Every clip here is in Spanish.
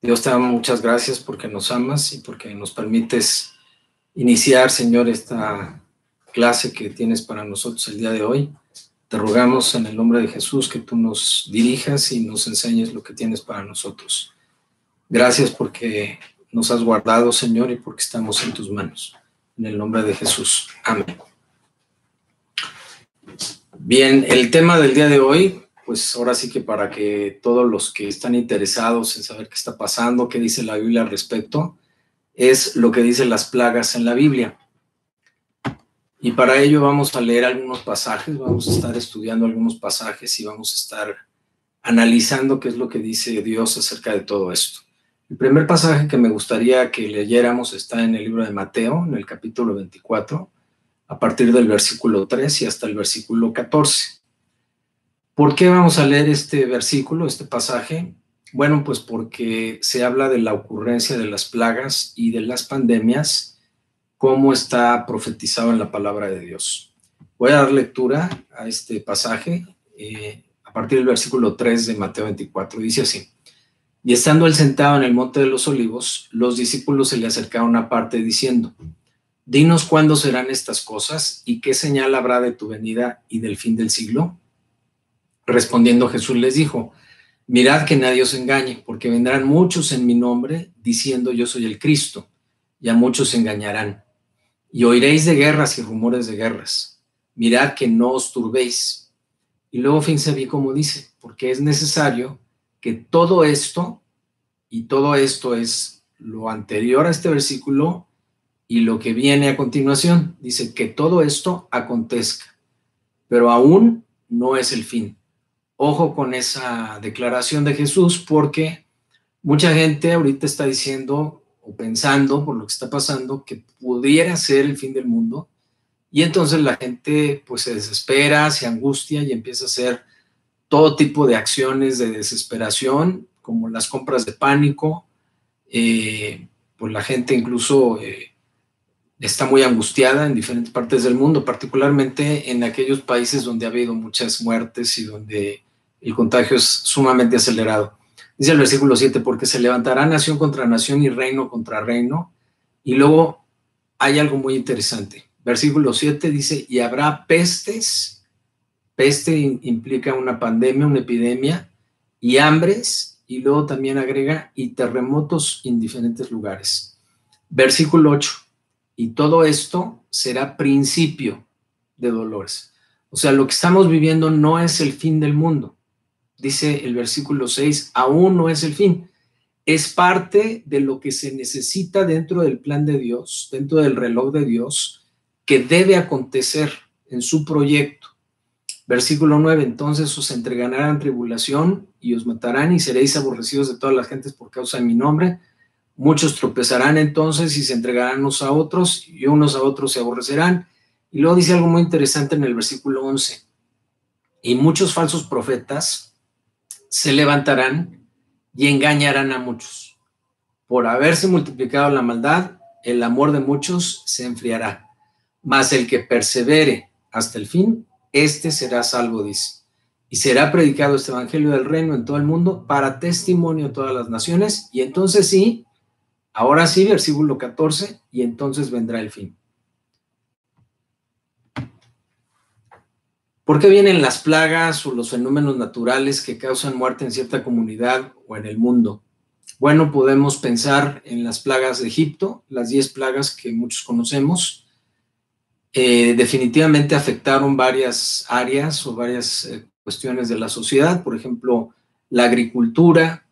Dios te da muchas gracias porque nos amas y porque nos permites iniciar, Señor, esta clase que tienes para nosotros el día de hoy. Te rogamos en el nombre de Jesús que tú nos dirijas y nos enseñes lo que tienes para nosotros. Gracias porque nos has guardado, Señor, y porque estamos en tus manos. En el nombre de Jesús. Amén. Bien, el tema del día de hoy, pues ahora sí que para que todos los que están interesados en saber qué está pasando, qué dice la Biblia al respecto, es lo que dicen las plagas en la Biblia. Y para ello vamos a leer algunos pasajes, vamos a estar estudiando algunos pasajes y vamos a estar analizando qué es lo que dice Dios acerca de todo esto. El primer pasaje que me gustaría que leyéramos está en el libro de Mateo, en el capítulo 24, a partir del versículo 3 y hasta el versículo 14. ¿Por qué vamos a leer este versículo, este pasaje? Bueno, pues porque se habla de la ocurrencia de las plagas y de las pandemias, como está profetizado en la palabra de Dios. Voy a dar lectura a este pasaje a partir del versículo 3 de Mateo 24. Dice así: Y estando él sentado en el monte de los olivos, los discípulos se le acercaron aparte diciendo: Dinos cuándo serán estas cosas y qué señal habrá de tu venida y del fin del siglo. Respondiendo Jesús les dijo: Mirad que nadie os engañe, porque vendrán muchos en mi nombre diciendo yo soy el Cristo, y a muchos se engañarán. Y oiréis de guerras y rumores de guerras. Mirad que no os turbéis. Y luego fíjense bien cómo dice, porque es necesario que todo esto, y todo esto es lo anterior a este versículo y lo que viene a continuación, dice que todo esto acontezca, pero aún no es el fin. Ojo con esa declaración de Jesús, porque mucha gente ahorita está diciendo o pensando por lo que está pasando que pudiera ser el fin del mundo, y entonces la gente pues se desespera, se angustia y empieza a hacer todo tipo de acciones de desesperación, como las compras de pánico. Pues la gente incluso está muy angustiada en diferentes partes del mundo, particularmente en aquellos países donde ha habido muchas muertes y donde el contagio es sumamente acelerado. Dice el versículo 7, porque se levantará nación contra nación y reino contra reino. Y luego hay algo muy interesante. Versículo 7 dice, y habrá pestes. Peste implica una pandemia, una epidemia, y hambres, y luego también agrega, y terremotos en diferentes lugares. Versículo 8, y todo esto será principio de dolores. O sea, lo que estamos viviendo no es el fin del mundo. Dice el versículo 6, aún no es el fin. Es parte de lo que se necesita dentro del plan de Dios, dentro del reloj de Dios, que debe acontecer en su proyecto. Versículo 9, entonces os entregarán tribulación y os matarán y seréis aborrecidos de todas las gentes por causa de mi nombre. Muchos tropezarán entonces y se entregarán unos a otros y unos a otros se aborrecerán. Y luego dice algo muy interesante en el versículo 11. Y muchos falsos profetas se levantarán y engañarán a muchos. Por haberse multiplicado la maldad, el amor de muchos se enfriará. Mas el que persevere hasta el fin, este será salvo, dice. Y será predicado este evangelio del reino en todo el mundo para testimonio a todas las naciones. Y entonces sí, ahora sí, versículo 14, y entonces vendrá el fin. ¿Por qué vienen las plagas o los fenómenos naturales que causan muerte en cierta comunidad o en el mundo? Bueno, podemos pensar en las plagas de Egipto, las 10 plagas que muchos conocemos. Definitivamente afectaron varias áreas o varias cuestiones de la sociedad, por ejemplo, la agricultura,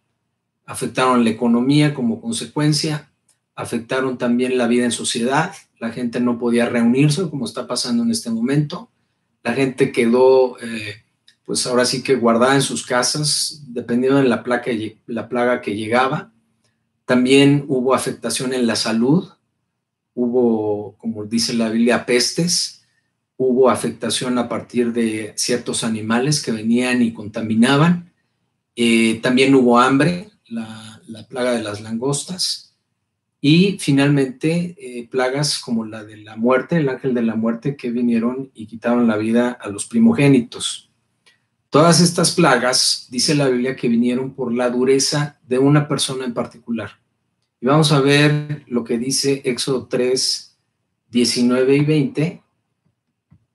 afectaron la economía como consecuencia, afectaron también la vida en sociedad, la gente no podía reunirse como está pasando en este momento, la gente quedó pues ahora sí que guardada en sus casas, dependiendo de la plaga que llegaba. También hubo afectación en la salud, hubo, como dice la Biblia, pestes, hubo afectación a partir de ciertos animales que venían y contaminaban, también hubo hambre, la plaga de las langostas, y finalmente plagas como la de la muerte, el ángel de la muerte, que vinieron y quitaron la vida a los primogénitos. Todas estas plagas, dice la Biblia, que vinieron por la dureza de una persona en particular. Y vamos a ver lo que dice Éxodo 3, 19 y 20,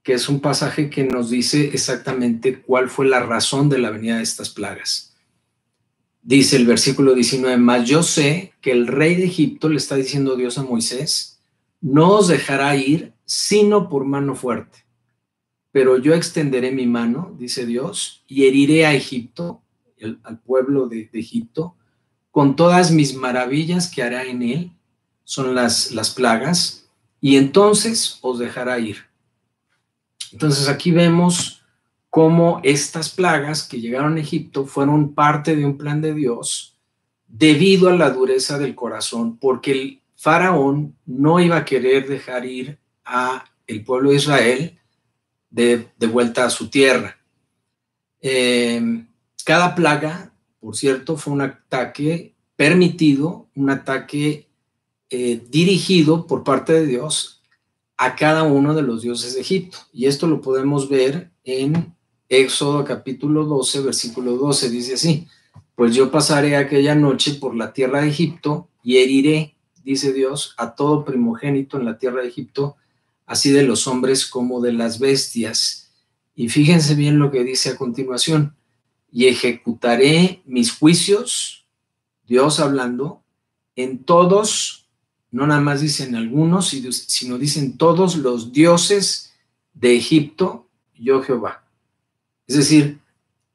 que es un pasaje que nos dice exactamente cuál fue la razón de la venida de estas plagas. Dice el versículo 19, mas yo sé que el rey de Egipto, le está diciendo Dios a Moisés, no os dejará ir sino por mano fuerte. Pero yo extenderé mi mano, dice Dios, y heriré a Egipto, al pueblo de Egipto, con todas mis maravillas que hará en él, son las plagas, y entonces os dejará ir. Entonces aquí vemos cómo estas plagas que llegaron a Egipto fueron parte de un plan de Dios debido a la dureza del corazón, porque el faraón no iba a querer dejar ir a el pueblo de Israel de vuelta a su tierra. Cada plaga, por cierto, fue un ataque permitido, un ataque dirigido por parte de Dios a cada uno de los dioses de Egipto. Y esto lo podemos ver en Éxodo capítulo 12, versículo 12, dice así, pues yo pasaré aquella noche por la tierra de Egipto y heriré, dice Dios, a todo primogénito en la tierra de Egipto, así de los hombres como de las bestias. Y fíjense bien lo que dice a continuación, y ejecutaré mis juicios, Dios hablando, en todos, no nada más dicen algunos, sino dicen todos los dioses de Egipto, yo Jehová. Es decir,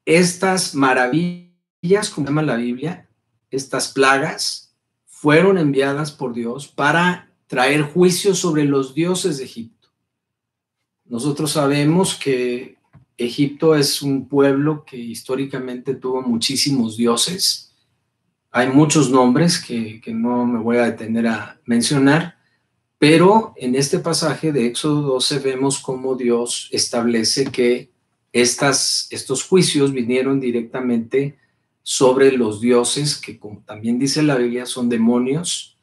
estas maravillas, como llama la Biblia, estas plagas, fueron enviadas por Dios para traer juicio sobre los dioses de Egipto. Nosotros sabemos que Egipto es un pueblo que históricamente tuvo muchísimos dioses. Hay muchos nombres que no me voy a detener a mencionar, pero en este pasaje de Éxodo 12 vemos cómo Dios establece que estos juicios vinieron directamente sobre los dioses, que como también dice la Biblia, son demonios,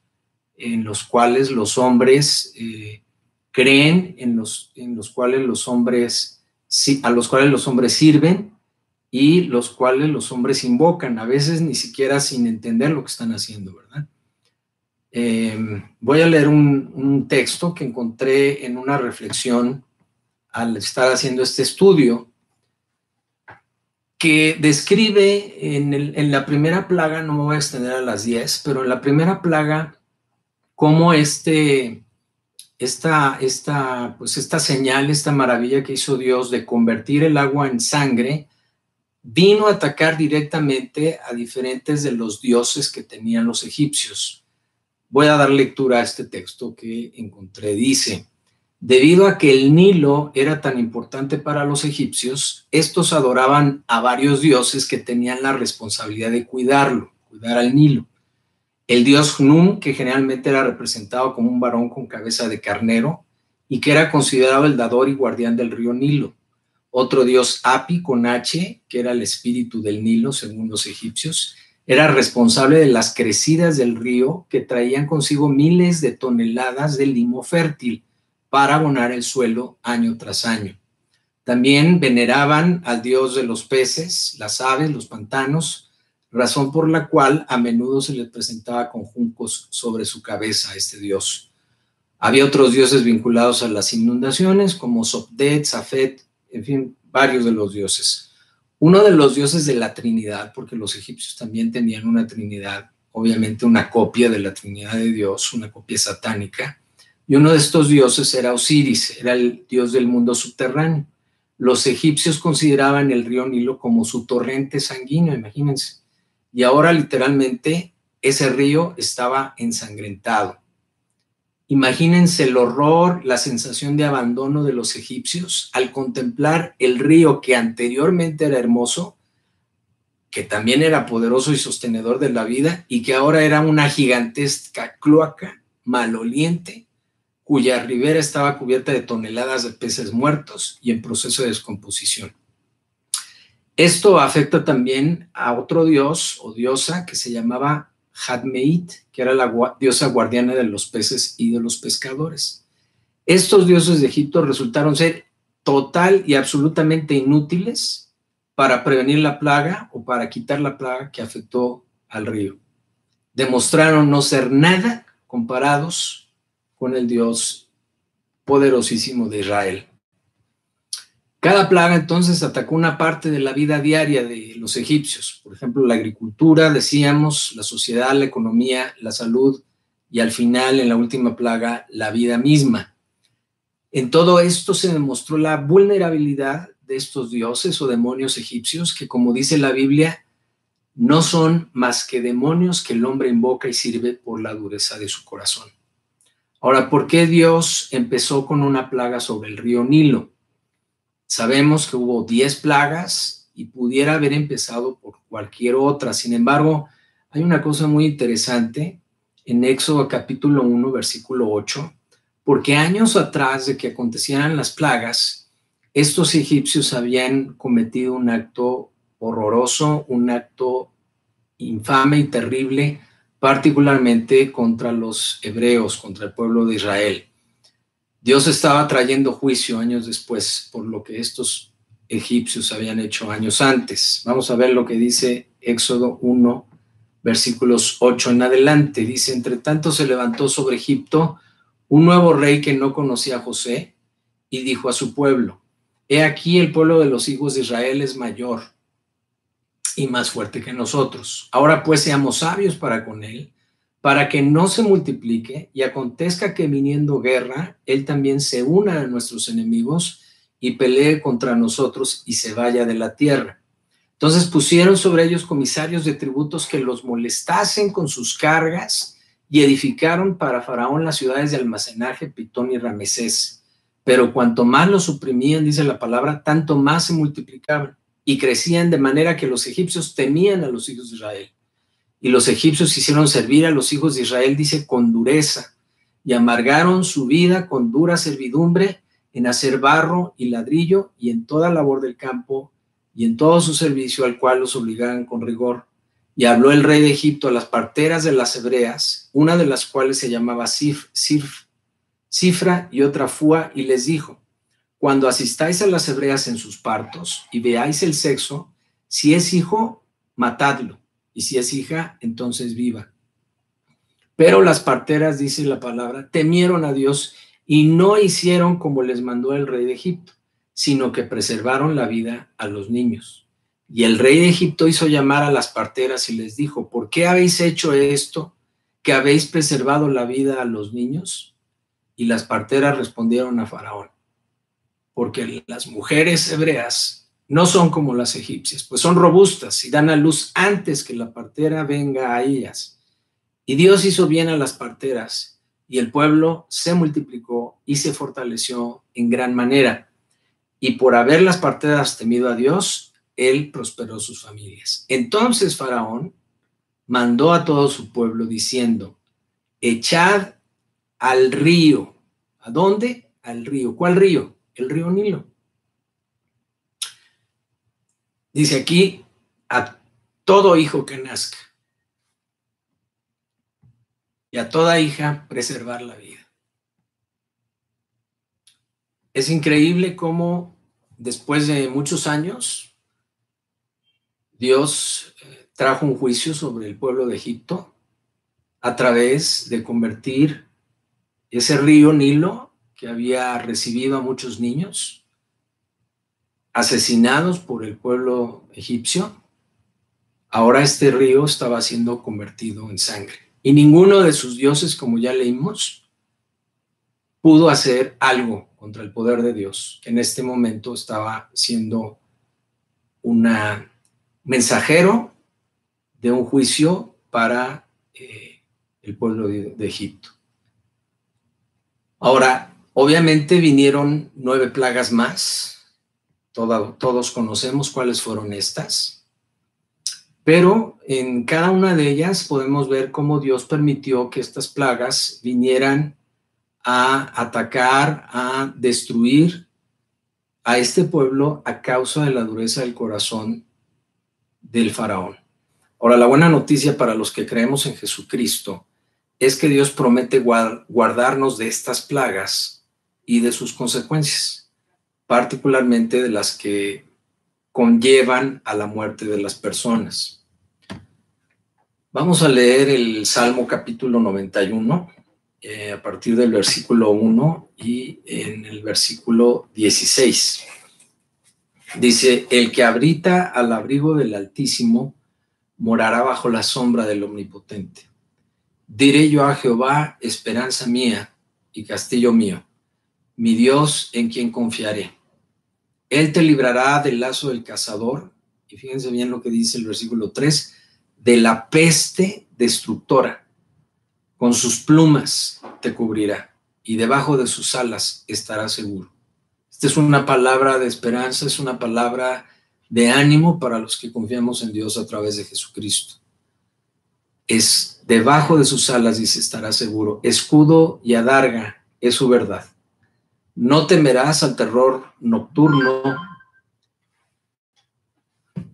en los cuales los hombres creen, en los cuales los hombres, a los cuales los hombres sirven y los cuales los hombres invocan, a veces ni siquiera sin entender lo que están haciendo, ¿verdad? Voy a leer un texto que encontré en una reflexión al estar haciendo este estudio, que describe en la primera plaga, no me voy a extender a las 10, pero en la primera plaga, cómo esta señal, esta maravilla que hizo Dios de convertir el agua en sangre, vino a atacar directamente a diferentes de los dioses que tenían los egipcios. Voy a dar lectura a este texto que encontré. Dice, debido a que el Nilo era tan importante para los egipcios, estos adoraban a varios dioses que tenían la responsabilidad de cuidar al Nilo. El dios Hnum, que generalmente era representado como un varón con cabeza de carnero y que era considerado el dador y guardián del río Nilo. Otro dios Api, con H, que era el espíritu del Nilo, según los egipcios, era responsable de las crecidas del río que traían consigo miles de toneladas de limo fértil para abonar el suelo año tras año. También veneraban al dios de los peces, las aves, los pantanos, razón por la cual a menudo se le presentaba con juncos sobre su cabeza a este dios. Había otros dioses vinculados a las inundaciones, como Sopdet, Safet, en fin, varios de los dioses. Uno de los dioses de la Trinidad, porque los egipcios también tenían una Trinidad, obviamente una copia de la Trinidad de Dios, una copia satánica, y uno de estos dioses era Osiris, era el dios del mundo subterráneo. Los egipcios consideraban el río Nilo como su torrente sanguíneo, imagínense, y ahora literalmente ese río estaba ensangrentado. Imagínense el horror, la sensación de abandono de los egipcios al contemplar el río que anteriormente era hermoso, que también era poderoso y sostenedor de la vida, y que ahora era una gigantesca cloaca maloliente, cuya ribera estaba cubierta de toneladas de peces muertos y en proceso de descomposición. Esto afecta también a otro dios o diosa que se llamaba Hadmeit, que era la diosa guardiana de los peces y de los pescadores. Estos dioses de Egipto resultaron ser total y absolutamente inútiles para prevenir la plaga o para quitar la plaga que afectó al río. Demostraron no ser nada comparados con el Dios poderosísimo de Israel. Cada plaga entonces atacó una parte de la vida diaria de los egipcios, por ejemplo, la agricultura, decíamos, la sociedad, la economía, la salud y al final, en la última plaga, la vida misma. En todo esto se demostró la vulnerabilidad de estos dioses o demonios egipcios que, como dice la Biblia, no son más que demonios que el hombre invoca y sirve por la dureza de su corazón. Ahora, ¿por qué Dios empezó con una plaga sobre el río Nilo? Sabemos que hubo 10 plagas y pudiera haber empezado por cualquier otra. Sin embargo, hay una cosa muy interesante en Éxodo capítulo 1, versículo 8, porque años atrás de que acontecieran las plagas, estos egipcios habían cometido un acto horroroso, un acto infame y terrible, particularmente contra los hebreos, contra el pueblo de Israel. Dios estaba trayendo juicio años después por lo que estos egipcios habían hecho años antes. Vamos a ver lo que dice Éxodo 1, versículos 8 en adelante. Dice: entre tanto se levantó sobre Egipto un nuevo rey que no conocía a José y dijo a su pueblo: he aquí el pueblo de los hijos de Israel es mayor y más fuerte que nosotros. Ahora pues seamos sabios para con él, para que no se multiplique y acontezca que viniendo guerra, él también se una a nuestros enemigos y pelee contra nosotros y se vaya de la tierra. Entonces pusieron sobre ellos comisarios de tributos que los molestasen con sus cargas y edificaron para Faraón las ciudades de almacenaje, Pitón y Ramesés. Pero cuanto más los suprimían, dice la palabra, tanto más se multiplicaban y crecían, de manera que los egipcios temían a los hijos de Israel. Y los egipcios hicieron servir a los hijos de Israel, dice, con dureza, y amargaron su vida con dura servidumbre en hacer barro y ladrillo y en toda labor del campo y en todo su servicio, al cual los obligaban con rigor. Y habló el rey de Egipto a las parteras de las hebreas, una de las cuales se llamaba Cifra y otra Fua, y les dijo: cuando asistáis a las hebreas en sus partos y veáis el sexo, si es hijo, matadlo, y si es hija, entonces viva. Pero las parteras, dice la palabra, temieron a Dios y no hicieron como les mandó el rey de Egipto, sino que preservaron la vida a los niños. Y el rey de Egipto hizo llamar a las parteras y les dijo: ¿por qué habéis hecho esto, que habéis preservado la vida a los niños? Y las parteras respondieron a Faraón: porque las mujeres hebreas no son como las egipcias, pues son robustas y dan a luz antes que la partera venga a ellas. Y Dios hizo bien a las parteras, y el pueblo se multiplicó y se fortaleció en gran manera. Y por haber las parteras temido a Dios, él prosperó sus familias. Entonces Faraón mandó a todo su pueblo diciendo: echad al río. ¿A dónde? Al río. ¿Cuál río? El río Nilo. Dice aquí: a todo hijo que nazca y a toda hija preservar la vida. Es increíble cómo después de muchos años Dios trajo un juicio sobre el pueblo de Egipto a través de convertir ese río Nilo, que había recibido a muchos niños asesinados por el pueblo egipcio. Ahora este río estaba siendo convertido en sangre. Y ninguno de sus dioses, como ya leímos, pudo hacer algo contra el poder de Dios, que en este momento estaba siendo un mensajero de un juicio para el pueblo de Egipto. Ahora, obviamente vinieron 9 plagas más. Todos conocemos cuáles fueron estas. Pero en cada una de ellas podemos ver cómo Dios permitió que estas plagas vinieran a atacar, a destruir a este pueblo a causa de la dureza del corazón del faraón. Ahora, la buena noticia para los que creemos en Jesucristo es que Dios promete guardarnos de estas plagas y de sus consecuencias, particularmente de las que conllevan a la muerte de las personas. Vamos a leer el Salmo capítulo 91, a partir del versículo 1 y en el versículo 16. Dice: el que habita al abrigo del Altísimo morará bajo la sombra del Omnipotente. Diré yo a Jehová, esperanza mía y castillo mío, mi Dios en quien confiaré. Él te librará del lazo del cazador, y fíjense bien lo que dice el versículo 3, de la peste destructora. Con sus plumas te cubrirá, y debajo de sus alas estarás seguro. Esta es una palabra de esperanza, es una palabra de ánimo para los que confiamos en Dios a través de Jesucristo. Es debajo de sus alas, dice, estarás seguro. Escudo y adarga es su verdad. No temerás al terror nocturno,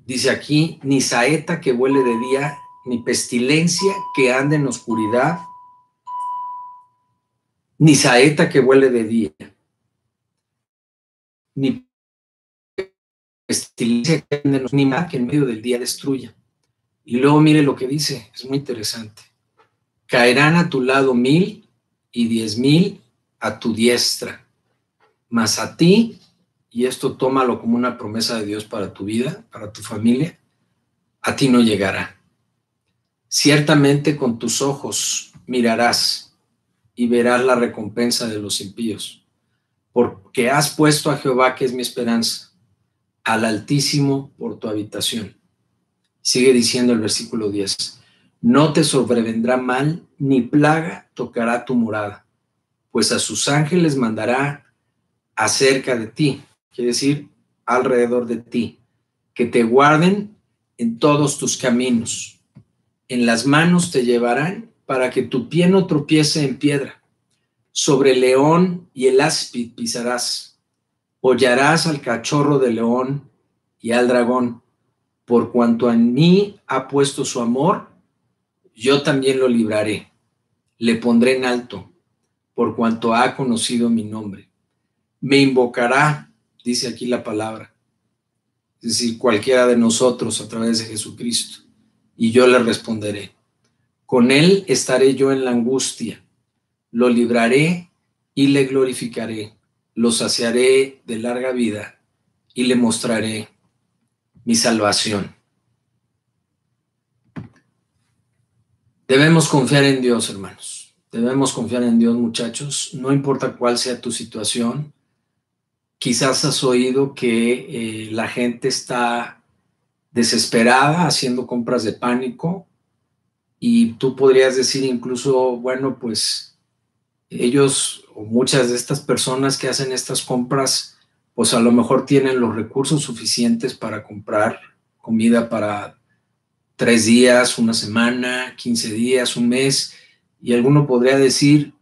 dice aquí, ni saeta que vuele de día, ni pestilencia que ande en oscuridad, ni saeta que vuele de día, ni pestilencia que ande en oscuridad, ni nada que en medio del día destruya. Y luego mire lo que dice, es muy interesante. Caerán a tu lado 1000 y 10,000 a tu diestra, mas a ti, y esto tómalo como una promesa de Dios para tu vida, para tu familia, a ti no llegará. Ciertamente con tus ojos mirarás y verás la recompensa de los impíos, porque has puesto a Jehová, que es mi esperanza, al Altísimo por tu habitación. Sigue diciendo el versículo 10, no te sobrevendrá mal, ni plaga tocará tu morada, pues a sus ángeles mandará acerca de ti, quiere decir, alrededor de ti, que te guarden en todos tus caminos. En las manos te llevarán para que tu pie no tropiece en piedra. Sobre el león y el áspid pisarás. Hollarás al cachorro de león y al dragón. Por cuanto en mí ha puesto su amor, yo también lo libraré. Le pondré en alto, por cuanto ha conocido mi nombre. Me invocará, dice aquí la palabra, es decir, cualquiera de nosotros a través de Jesucristo, y yo le responderé. Con él estaré yo en la angustia, lo libraré y le glorificaré, lo saciaré de larga vida y le mostraré mi salvación. Debemos confiar en Dios, hermanos. Debemos confiar en Dios, muchachos. No importa cuál sea tu situación. Quizás has oído que la gente está desesperada haciendo compras de pánico y tú podrías decir incluso, bueno, pues ellos o muchas de estas personas que hacen estas compras, pues a lo mejor tienen los recursos suficientes para comprar comida para 3 días, una semana, 15 días, un mes, y alguno podría decir,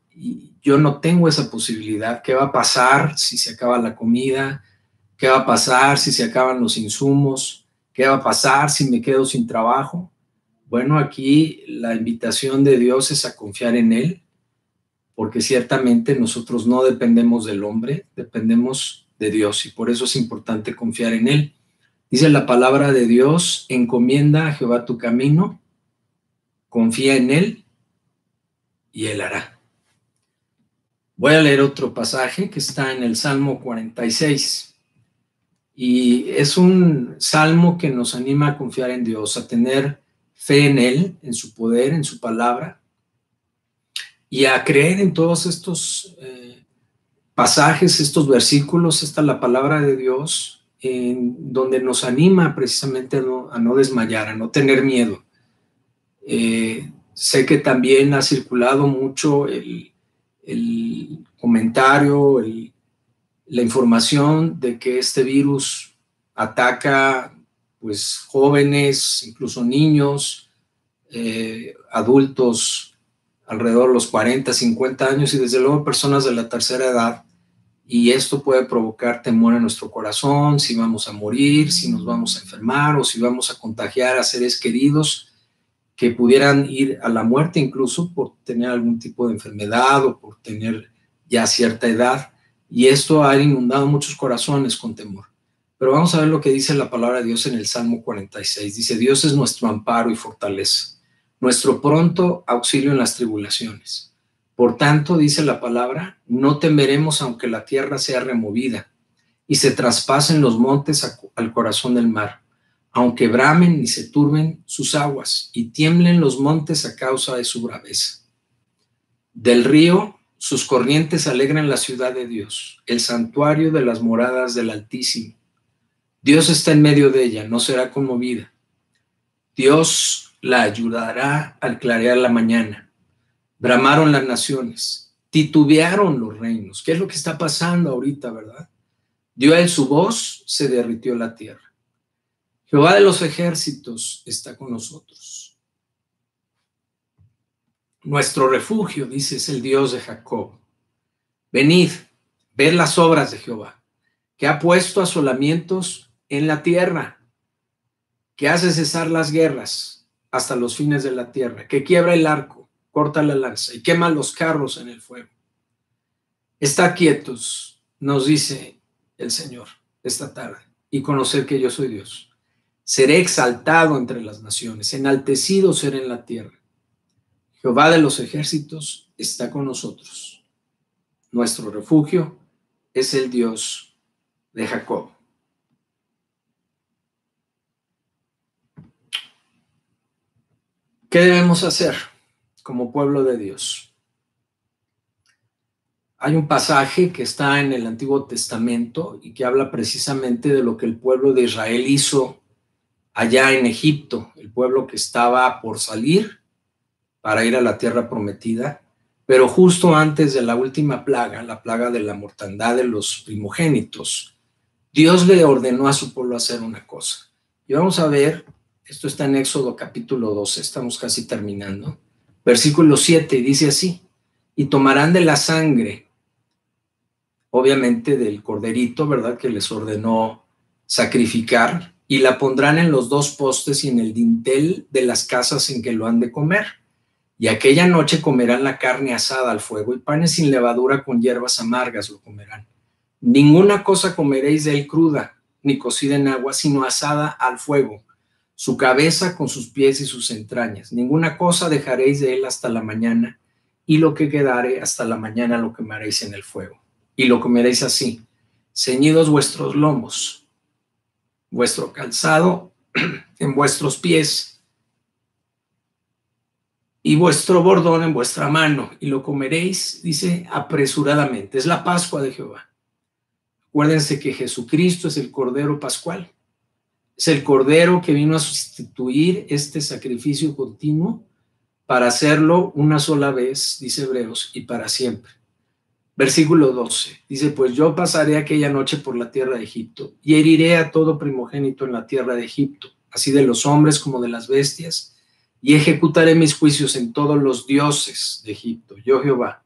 yo no tengo esa posibilidad. ¿Qué va a pasar si se acaba la comida? ¿Qué va a pasar si se acaban los insumos? ¿Qué va a pasar si me quedo sin trabajo? Bueno, aquí la invitación de Dios es a confiar en Él, porque ciertamente nosotros no dependemos del hombre, dependemos de Dios, y por eso es importante confiar en Él. Dice la palabra de Dios, encomienda a Jehová tu camino, confía en Él y Él hará. Voy a leer otro pasaje que está en el Salmo 46. Y es un salmo que nos anima a confiar en Dios, a tener fe en Él, en su poder, en su palabra, y a creer en todos estos pasajes, estos versículos, esta es la palabra de Dios, en donde nos anima precisamente a no desmayar, a no tener miedo. Sé que también ha circulado mucho el comentario, la información de que este virus ataca pues jóvenes, incluso niños, adultos alrededor de los 40, 50 años y desde luego personas de la tercera edad, y esto puede provocar temor en nuestro corazón, si vamos a morir, si nos vamos a enfermar o si vamos a contagiar a seres queridos que pudieran ir a la muerte incluso por tener algún tipo de enfermedad o por tener ya cierta edad, y esto ha inundado muchos corazones con temor. Pero vamos a ver lo que dice la palabra de Dios en el Salmo 46. Dice, Dios es nuestro amparo y fortaleza, nuestro pronto auxilio en las tribulaciones. Por tanto, dice la palabra, no temeremos aunque la tierra sea removida y se traspasen los montes al corazón del mar, aunque bramen y se turben sus aguas y tiemblen los montes a causa de su braveza. Del río, sus corrientes alegran la ciudad de Dios, el santuario de las moradas del Altísimo. Dios está en medio de ella, no será conmovida. Dios la ayudará al clarear la mañana. Bramaron las naciones, titubearon los reinos. ¿Qué es lo que está pasando ahorita, verdad? Dio a él su voz, se derritió la tierra. Jehová de los ejércitos está con nosotros. Nuestro refugio, dice, es el Dios de Jacob. Venid, ved las obras de Jehová, que ha puesto asolamientos en la tierra, que hace cesar las guerras hasta los fines de la tierra, que quiebra el arco, corta la lanza y quema los carros en el fuego. Estad quietos, nos dice el Señor esta tarde, y conoced que yo soy Dios. Seré exaltado entre las naciones, enaltecido seré en la tierra. Jehová de los ejércitos está con nosotros. Nuestro refugio es el Dios de Jacob. ¿Qué debemos hacer como pueblo de Dios? Hay un pasaje que está en el Antiguo Testamento y que habla precisamente de lo que el pueblo de Israel hizo allá en Egipto, el pueblo que estaba por salir para ir a la tierra prometida, pero justo antes de la última plaga, la plaga de la mortandad de los primogénitos, Dios le ordenó a su pueblo hacer una cosa. Y vamos a ver, esto está en Éxodo capítulo 12, estamos casi terminando, versículo 7, y dice así, y tomarán de la sangre, obviamente del corderito, ¿verdad?, que les ordenó sacrificar, y la pondrán en los dos postes y en el dintel de las casas en que lo han de comer. Y aquella noche comerán la carne asada al fuego y panes sin levadura con hierbas amargas lo comerán. Ninguna cosa comeréis de él cruda, ni cocida en agua, sino asada al fuego, su cabeza con sus pies y sus entrañas. Ninguna cosa dejaréis de él hasta la mañana, y lo que quedare hasta la mañana lo quemaréis en el fuego. Y lo comeréis así, ceñidos vuestros lomos, vuestro calzado en vuestros pies, y vuestro bordón en vuestra mano, y lo comeréis, dice, apresuradamente. Es la Pascua de Jehová. Acuérdense que Jesucristo es el Cordero Pascual. Es el Cordero que vino a sustituir este sacrificio continuo para hacerlo una sola vez, dice Hebreos, y para siempre. Versículo 12, dice, pues yo pasaré aquella noche por la tierra de Egipto y heriré a todo primogénito en la tierra de Egipto, así de los hombres como de las bestias, y ejecutaré mis juicios en todos los dioses de Egipto, yo Jehová.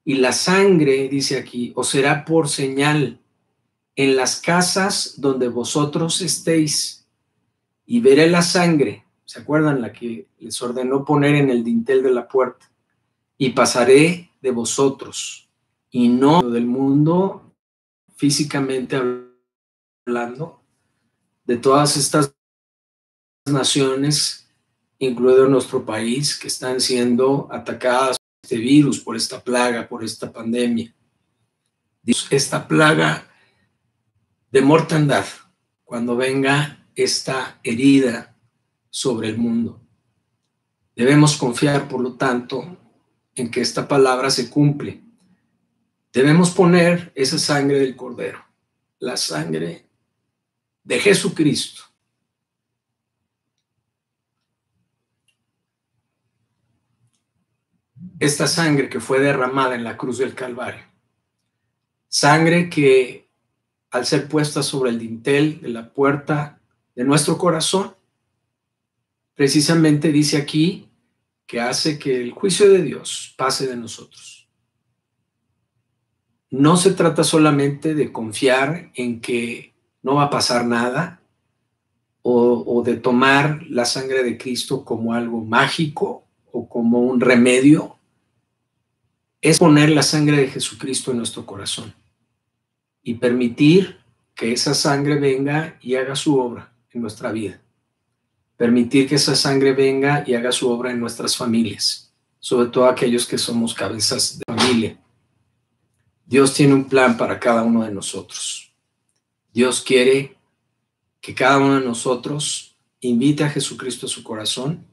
Y la sangre, dice aquí, os será por señal en las casas donde vosotros estéis, y veré la sangre, ¿se acuerdan? La que les ordenó poner en el dintel de la puerta, y pasaré de vosotros, y no del mundo físicamente hablando, de todas estas naciones, incluido nuestro país, que están siendo atacadas por este virus, por esta plaga, por esta pandemia. Esta plaga de mortandad, cuando venga esta herida sobre el mundo. Debemos confiar, por lo tanto, en que esta palabra se cumple. Debemos poner esa sangre del Cordero, la sangre de Jesucristo. Esta sangre que fue derramada en la cruz del Calvario. Sangre que, al ser puesta sobre el dintel de la puerta de nuestro corazón, precisamente dice aquí que hace que el juicio de Dios pase de nosotros. No se trata solamente de confiar en que no va a pasar nada o de tomar la sangre de Cristo como algo mágico o como un remedio. Es poner la sangre de Jesucristo en nuestro corazón y permitir que esa sangre venga y haga su obra en nuestra vida. Permitir que esa sangre venga y haga su obra en nuestras familias, sobre todo aquellos que somos cabezas de familia. Dios tiene un plan para cada uno de nosotros. Dios quiere que cada uno de nosotros invite a Jesucristo a su corazón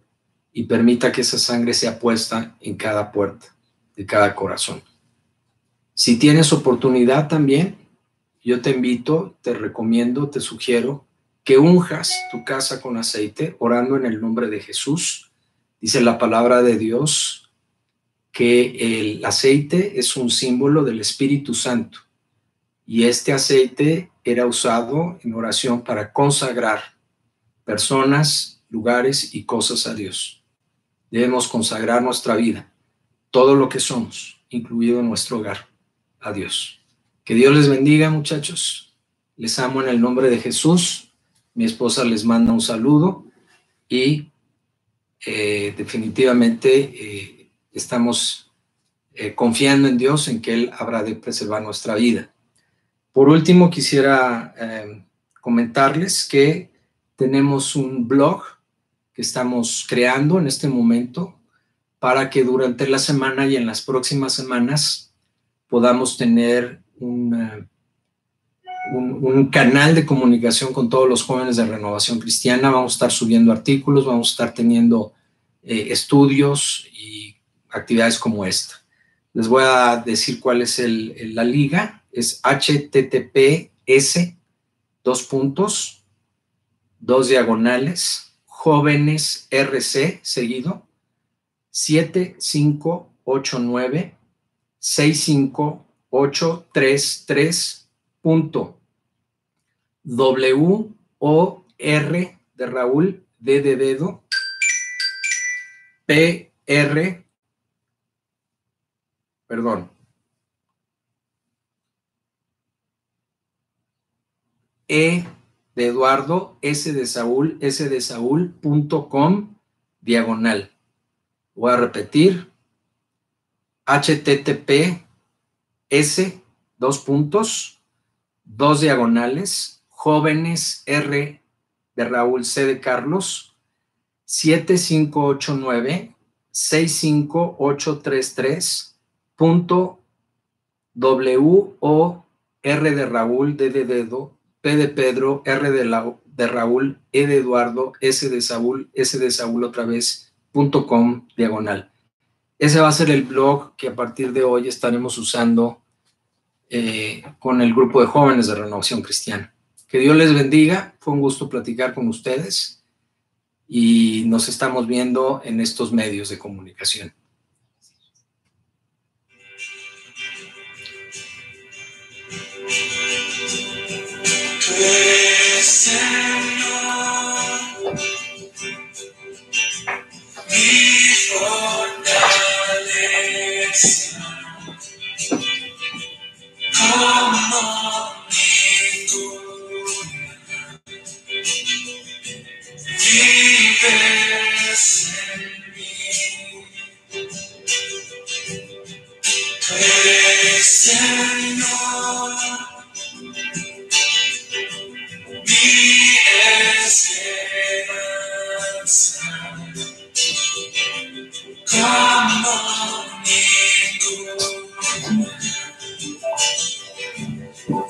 y permita que esa sangre sea puesta en cada puerta de cada corazón. Si tienes oportunidad también, yo te invito, te recomiendo, te sugiero que unjas tu casa con aceite, orando en el nombre de Jesús. Dice la palabra de Dios que el aceite es un símbolo del Espíritu Santo, y este aceite era usado en oración para consagrar personas, lugares y cosas a Dios. Debemos consagrar nuestra vida, todo lo que somos, incluido nuestro hogar, a Dios. Que Dios les bendiga, muchachos. Les amo en el nombre de Jesús. Mi esposa les manda un saludo y definitivamente estamos confiando en Dios, en que Él habrá de preservar nuestra vida. Por último, quisiera comentarles que tenemos un blog que estamos creando en este momento para que durante la semana y en las próximas semanas podamos tener un canal de comunicación con todos los jóvenes de Renovación Cristiana. Vamos a estar subiendo artículos, vamos a estar teniendo estudios y actividades como esta. Les voy a decir cuál es la liga. Es https://, jóvenes rc seguido 7589-65833.wor de Raúl, D de dedo, E de Eduardo, S de Saúl.com/. Voy a repetir, https://, jóvenes R de Raúl, C de Carlos, 7589-65833.wor de Raúl, D de dedo, P de Pedro, R de Raúl, E de Eduardo, S de Saúl otra vez, .com/. Ese va a ser el blog que a partir de hoy estaremos usando con el grupo de jóvenes de Renovación Cristiana. Que Dios les bendiga. Fue un gusto platicar con ustedes y nos estamos viendo en estos medios de comunicación. Señor, mi fortaleza, como ninguna, vives en mí. Tú eres, Señor, mi esperanza, como ninguna,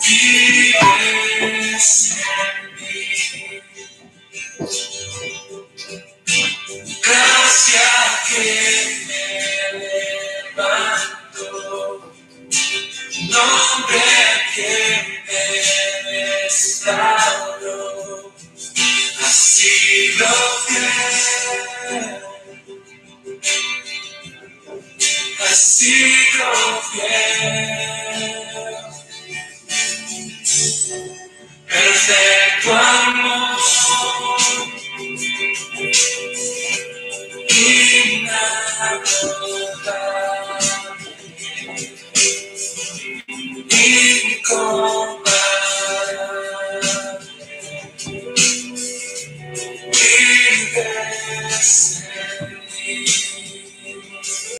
vives en mí. Gracia que me levanto, nombre que me restauró, ha sido fiel, ha sido fiel. Perfecto amor, inagotable.